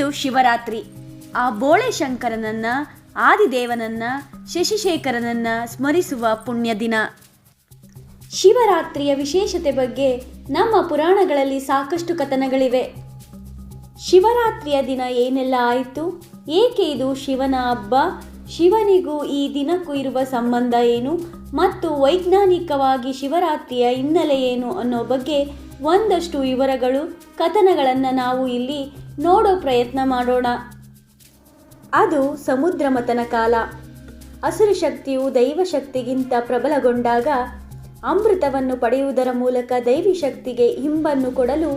ಇಂದು ಶಿವರಾತ್ರಿ. ಆ ಬೋಳೆ ಶಂಕರನನ್ನ, ಆದಿದೇವನನ್ನ, ಶಶಿಶೇಖರನನ್ನ ಸ್ಮರಿಸುವ ಪುಣ್ಯ ದಿನ. ಶಿವರಾತ್ರಿಯ ವಿಶೇಷತೆ ಬಗ್ಗೆ ನಮ್ಮ ಪುರಾಣಗಳಲ್ಲಿ ಸಾಕಷ್ಟು ಕಥನಗಳಿವೆ. ಶಿವರಾತ್ರಿಯ ದಿನ ಏನೆಲ್ಲ ಆಯಿತು, ಏಕೆ ಇದು ಶಿವನ ಹಬ್ಬ, ಶಿವನಿಗೂ ಈ ದಿನಕ್ಕೂ ಇರುವ ಸಂಬಂಧ ಏನು ಮತ್ತು ವೈಜ್ಞಾನಿಕವಾಗಿ ಶಿವರಾತ್ರಿಯ ಹಿನ್ನೆಲೆ ಏನು ಅನ್ನೋ ಬಗ್ಗೆ ಒಂದಷ್ಟು ವಿವರಗಳು, ಕಥನಗಳನ್ನು ನಾವು ಇಲ್ಲಿ ನೋಡೋ ಪ್ರಯತ್ನ ಮಾಡೋಣ. ಅದು ಸಮುದ್ರ ಮಥನ ಕಾಲ. ಅಸುರ ಶಕ್ತಿಯು ದೈವ ಶಕ್ತಿಗಿಂತ ಪ್ರಬಲಗೊಂಡಾಗ ಅಮೃತವನ್ನು ಪಡೆಯುವುದರ ಮೂಲಕ ದೈವಿ ಶಕ್ತಿಗೆ ಹಿಂಬನ್ನು ಕೊಡಲು,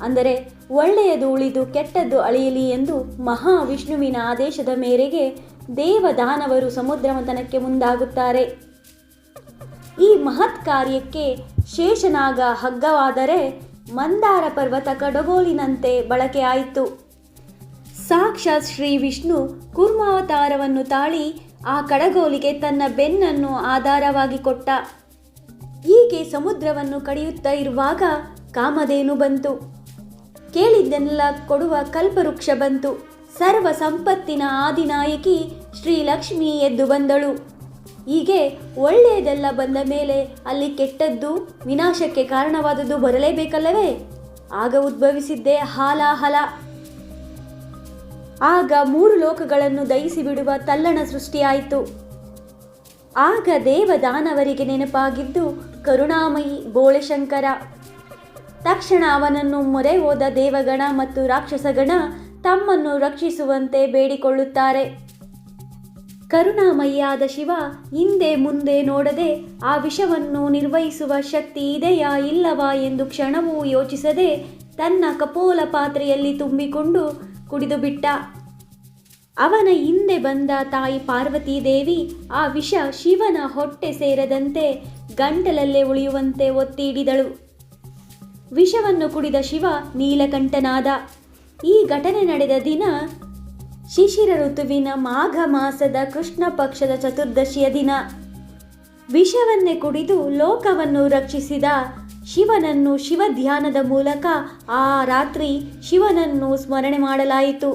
ಅಂದರೆ ಒಳ್ಳೆಯದು ಉಳಿದು ಕೆಟ್ಟದ್ದು ಅಳಿಯಲಿ ಎಂದು ಮಹಾವಿಷ್ಣುವಿನ ಆದೇಶದ ಮೇರೆಗೆ ದೇವದಾನವರು ಸಮುದ್ರ ಮಥನಕ್ಕೆ ಮುಂದಾಗುತ್ತಾರೆ. ಈ ಮಹತ್ ಕಾರ್ಯಕ್ಕೆ ಶೇಷನಾಗ ಹಗ್ಗವಾದರೆ ಮಂದಾರ ಪರ್ವತ ಕಡಗೋಲಿನಂತೆ ಬಳಕೆಯಾಯಿತು. ಸಾಕ್ಷಾತ್ ಶ್ರೀ ವಿಷ್ಣು ಕೂರ್ಮಾವತಾರವನ್ನು ತಾಳಿ ಆ ಕಡಗೋಲಿಗೆ ತನ್ನ ಬೆನ್ನನ್ನು ಆಧಾರವಾಗಿ ಕೊಟ್ಟ. ಹೀಗೆ ಸಮುದ್ರವನ್ನು ಕಡಿಯುತ್ತಾ ಇರುವಾಗ ಕಾಮಧೇನು ಬಂತು. ಕೇಳಿದ್ದನ್ನೆಲ್ಲ ಕೊಡುವ ಕಲ್ಪವೃಕ್ಷ ಬಂತು. ಸರ್ವ ಸಂಪತ್ತಿನ ಆದಿನಾಯಕಿ ಶ್ರೀಲಕ್ಷ್ಮಿ ಎದ್ದು ಬಂದಳು. ಹೀಗೆ ಒಳ್ಳೆಯದೆಲ್ಲ ಬಂದ ಮೇಲೆ ಅಲ್ಲಿ ಕೆಟ್ಟದ್ದು, ವಿನಾಶಕ್ಕೆ ಕಾರಣವಾದದ್ದು ಬರಲೇಬೇಕಲ್ಲವೇ? ಆಗ ಉದ್ಭವಿಸಿದ್ದೇ ಹಾಲಾಹಲ. ಆಗ 3 ಲೋಕಗಳನ್ನು ದಹಿಸಿ ಬಿಡುವ ತಲ್ಲಣ ಸೃಷ್ಟಿಯಾಯಿತು. ಆಗ ದೇವದಾನವರಿಗೆ ನೆನಪಾಗಿದ್ದು ಕರುಣಾಮಯಿ ಬೋಳೆಶಂಕರ. ತಕ್ಷಣ ಅವನನ್ನು ಮೊರೆ ಹೋದ ದೇವಗಣ ಮತ್ತು ರಾಕ್ಷಸಗಣ ತಮ್ಮನ್ನು ರಕ್ಷಿಸುವಂತೆ ಬೇಡಿಕೊಳ್ಳುತ್ತಾರೆ. ಕರುಣಾಮಯಿಯಾದ ಶಿವ ಹಿಂದೆ ಮುಂದೆ ನೋಡದೆ ಆ ವಿಷವನ್ನು ನಿರ್ವಹಿಸುವ ಶಕ್ತಿ ಇದೆಯಾ ಇಲ್ಲವಾ ಎಂದು ಕ್ಷಣವೂ ಯೋಚಿಸದೆ ತನ್ನ ಕಪೋಲ ಪಾತ್ರೆಯಲ್ಲಿ ತುಂಬಿಕೊಂಡು ಕುಡಿದು ಬಿಟ್ಟ. ಅವನ ಹಿಂದೆ ಬಂದ ತಾಯಿ ಪಾರ್ವತೀ ದೇವಿ ಆ ವಿಷ ಶಿವನ ಹೊಟ್ಟೆ ಸೇರದಂತೆ ಗಂಟಲಲ್ಲೇ ಉಳಿಯುವಂತೆ ಒತ್ತಿ ಹಿಡಿದಳು. ವಿಷವನ್ನು ಕುಡಿದ ಶಿವ ನೀಲಕಂಠನಾದ. ಈ ಘಟನೆ ನಡೆದ ದಿನ ಶಿಶಿರ ಋತುವಿನ ಮಾಘ ಮಾಸದ ಕೃಷ್ಣ ಪಕ್ಷದ ಚತುರ್ದಶಿಯ ದಿನ. ವಿಷವನ್ನೇ ಕುಡಿದು ಲೋಕವನ್ನು ರಕ್ಷಿಸಿದ ಶಿವನನ್ನು ಶಿವಧ್ಯಾನದ ಮೂಲಕ ಆ ರಾತ್ರಿ ಶಿವನನ್ನು ಸ್ಮರಣೆ ಮಾಡಲಾಯಿತು.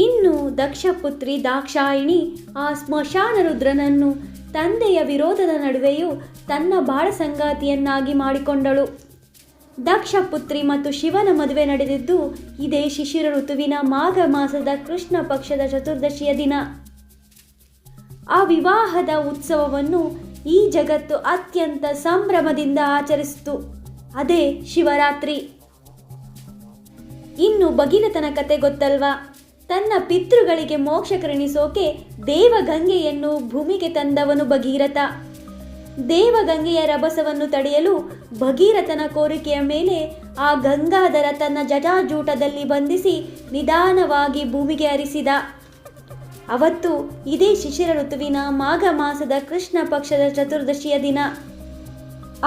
ಇನ್ನು ದಕ್ಷಪುತ್ರಿ ದಾಕ್ಷಾಯಿಣಿ ಆ ಸ್ಮಶಾನ ರುದ್ರನನ್ನು ತಂದೆಯ ವಿರೋಧದ ನಡುವೆಯೂ ತನ್ನ ಬಾಳ ಸಂಗಾತಿಯನ್ನಾಗಿ ಮಾಡಿಕೊಂಡಳು. ದಕ್ಷಪುತ್ರಿ ಮತ್ತು ಶಿವನ ಮದುವೆ ನಡೆದಿದ್ದು ಇದೇ ಶಿಶಿರ ಋತುವಿನ ಮಾಘ ಮಾಸದ ಕೃಷ್ಣ ಪಕ್ಷದ ಚತುರ್ದಶಿಯ ದಿನ. ಆ ವಿವಾಹದ ಉತ್ಸವವನ್ನು ಈ ಜಗತ್ತು ಅತ್ಯಂತ ಸಂಭ್ರಮದಿಂದ ಆಚರಿಸಿತು. ಅದೇ ಶಿವರಾತ್ರಿ. ಇನ್ನು ಭಗೀರಥನ ಕತೆ ಗೊತ್ತಲ್ವಾ? ತನ್ನ ಪಿತೃಗಳಿಗೆ ಮೋಕ್ಷ ಕರುಣಿಸೋಕೆ ದೇವಗಂಗೆಯನ್ನು ಭೂಮಿಗೆ ತಂದವನು ಭಗೀರಥ. ದೇವಗಂಗೆಯ ರಭಸವನ್ನು ತಡೆಯಲು ಭಗೀರಥನ ಕೋರಿಕೆಯ ಮೇಲೆ ಆ ಗಂಗಾಧರ ತನ್ನ ಜಟಾಜೂಟದಲ್ಲಿ ಬಂಧಿಸಿ ನಿಧಾನವಾಗಿ ಭೂಮಿಗೆ ಹರಿಸಿದ. ಅವತ್ತು ಇದೇ ಶಿಶಿರ ಋತುವಿನ ಮಾಘ ಮಾಸದ ಕೃಷ್ಣ ಪಕ್ಷದ ಚತುರ್ದಶಿಯ ದಿನ.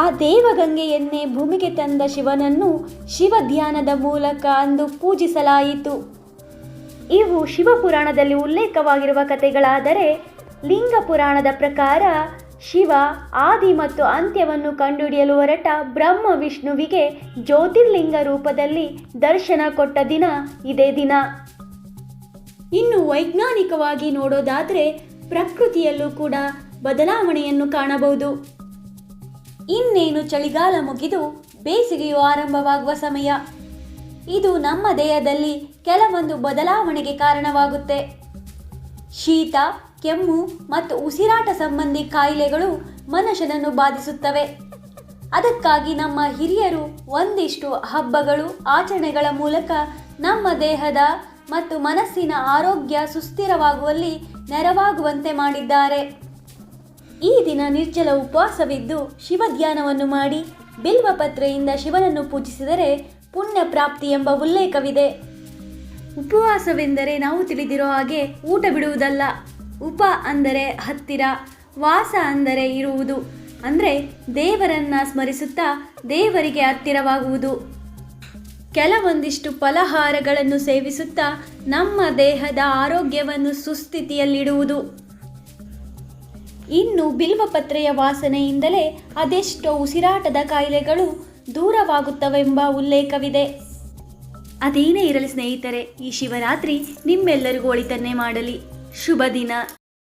ಆ ದೇವಗಂಗೆಯನ್ನೇ ಭೂಮಿಗೆ ತಂದ ಶಿವನನ್ನು ಶಿವಧ್ಯಾನದ ಮೂಲಕ ಅಂದು ಪೂಜಿಸಲಾಯಿತು. ಇವು ಶಿವಪುರಾಣದಲ್ಲಿ ಉಲ್ಲೇಖವಾಗಿರುವ ಕಥೆಗಳಾದರೆ, ಲಿಂಗ ಪುರಾಣದ ಪ್ರಕಾರ ಶಿವ ಆದಿ ಮತ್ತು ಅಂತ್ಯವನ್ನು ಕಂಡುಹಿಡಿಯಲು ಹೊರಟ ಬ್ರಹ್ಮ ವಿಷ್ಣುವಿಗೆ ಜ್ಯೋತಿರ್ಲಿಂಗ ರೂಪದಲ್ಲಿ ದರ್ಶನ ಕೊಟ್ಟ ದಿನ ಇದೇ ದಿನ. ಇನ್ನು ವೈಜ್ಞಾನಿಕವಾಗಿ ನೋಡೋದಾದರೆ ಪ್ರಕೃತಿಯಲ್ಲೂ ಕೂಡ ಬದಲಾವಣೆಯನ್ನು ಕಾಣಬಹುದು. ಇನ್ನೇನು ಚಳಿಗಾಲ ಮುಗಿದು ಬೇಸಿಗೆಯು ಆರಂಭವಾಗುವ ಸಮಯ. ಇದು ನಮ್ಮ ದೇಹದಲ್ಲಿ ಕೆಲವೊಂದು ಬದಲಾವಣೆಗೆ ಕಾರಣವಾಗುತ್ತೆ. ಶೀತ, ಕೆಮ್ಮು ಮತ್ತು ಉಸಿರಾಟ ಸಂಬಂಧಿ ಕಾಯಿಲೆಗಳು ಮನುಷ್ಯನನ್ನು ಬಾಧಿಸುತ್ತವೆ. ಅದಕ್ಕಾಗಿ ನಮ್ಮ ಹಿರಿಯರು ಒಂದಿಷ್ಟು ಹಬ್ಬಗಳು, ಆಚರಣೆಗಳ ಮೂಲಕ ನಮ್ಮ ದೇಹದ ಮತ್ತು ಮನಸ್ಸಿನ ಆರೋಗ್ಯ ಸುಸ್ಥಿರವಾಗುವಲ್ಲಿ ನೆರವಾಗುವಂತೆ ಮಾಡಿದ್ದಾರೆ. ಈ ದಿನ ನಿರ್ಜಲ ಉಪವಾಸವಿದ್ದು ಶಿವಧ್ಯಾನವನ್ನು ಮಾಡಿ ಬಿಲ್ವಪತ್ರೆಯಿಂದ ಶಿವನನ್ನು ಪೂಜಿಸಿದರೆ ಪುಣ್ಯ ಪ್ರಾಪ್ತಿ ಎಂಬ ಉಲ್ಲೇಖವಿದೆ. ಉಪವಾಸವೆಂದರೆ ನಾವು ತಿಳಿದಿರೋ ಹಾಗೆ ಊಟ ಬಿಡುವುದಲ್ಲ. ಉಪ ಅಂದರೆ ಹತ್ತಿರ, ವಾಸ ಅಂದರೆ ಇರುವುದು, ಅಂದರೆ ದೇವರನ್ನ ಸ್ಮರಿಸುತ್ತಾ ದೇವರಿಗೆ ಹತ್ತಿರವಾಗುವುದು. ಕೆಲವೊಂದಿಷ್ಟು ಫಲಹಾರಗಳನ್ನು ಸೇವಿಸುತ್ತಾ ನಮ್ಮ ದೇಹದ ಆರೋಗ್ಯವನ್ನು ಸುಸ್ಥಿತಿಯಲ್ಲಿಡುವುದು. ಇನ್ನು ಬಿಲ್ವಪತ್ರೆಯ ವಾಸನೆಯಿಂದಲೇ ಅದೆಷ್ಟೋ ಉಸಿರಾಟದ ಕಾಯಿಲೆಗಳು ದೂರವಾಗುತ್ತವೆಂಬ ಉಲ್ಲೇಖವಿದೆ. ಅದೇನೇ ಇರಲಿ ಸ್ನೇಹಿತರೆ, ಈ ಶಿವರಾತ್ರಿ ನಿಮ್ಮೆಲ್ಲರಿಗೂ ಒಳಿತನ್ನೇ ಮಾಡಲಿ. ಶುಭ ದಿನ.